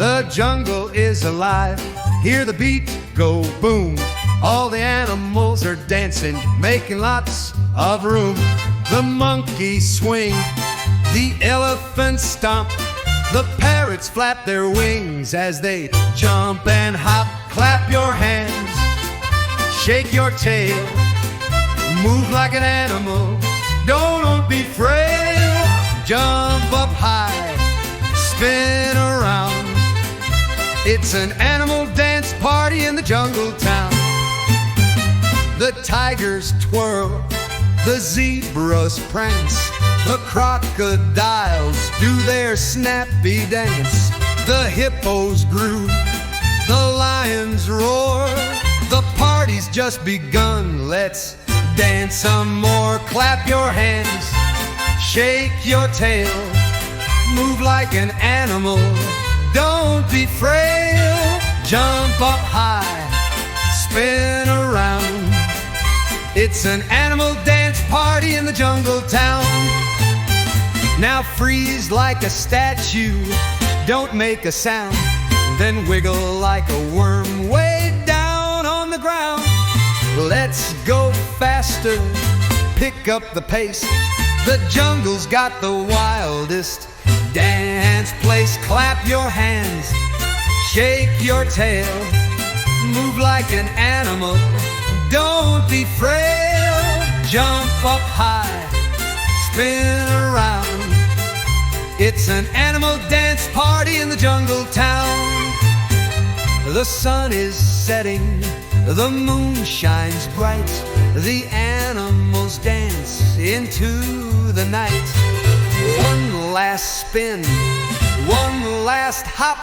The jungle is alive, hear the beat go boom. All the animals are dancing, making lots of room. The monkeys swing, the elephants stomp, the parrots flap their wings as they jump and hop. Clap your hands, shake your tail, move like an animal, don't be frail. Jump up high, spin around. It's an animal dance party in the jungle town. The tigers twirl, the zebras prance, the crocodiles do their snappy dance. The hippos groove, the lions roar. The party's just begun, let's dance some more. Clap your hands, shake your tail, move like an animal, don't be frail. Jump up high, spin around. It's an animal dance party in the jungle town. Now freeze like a statue, don't make a sound, then wiggle like a worm way down on the ground. Let's go faster, pick up the pace. The jungle's got the wildest dance place. Clap your hands, shake your tail, move like an animal, don't be frail. Jump up high, spin around. It's an animal dance party in the jungle town. The sun is setting, the moon shines bright. The animals dance into the night. One last spin, one last hop.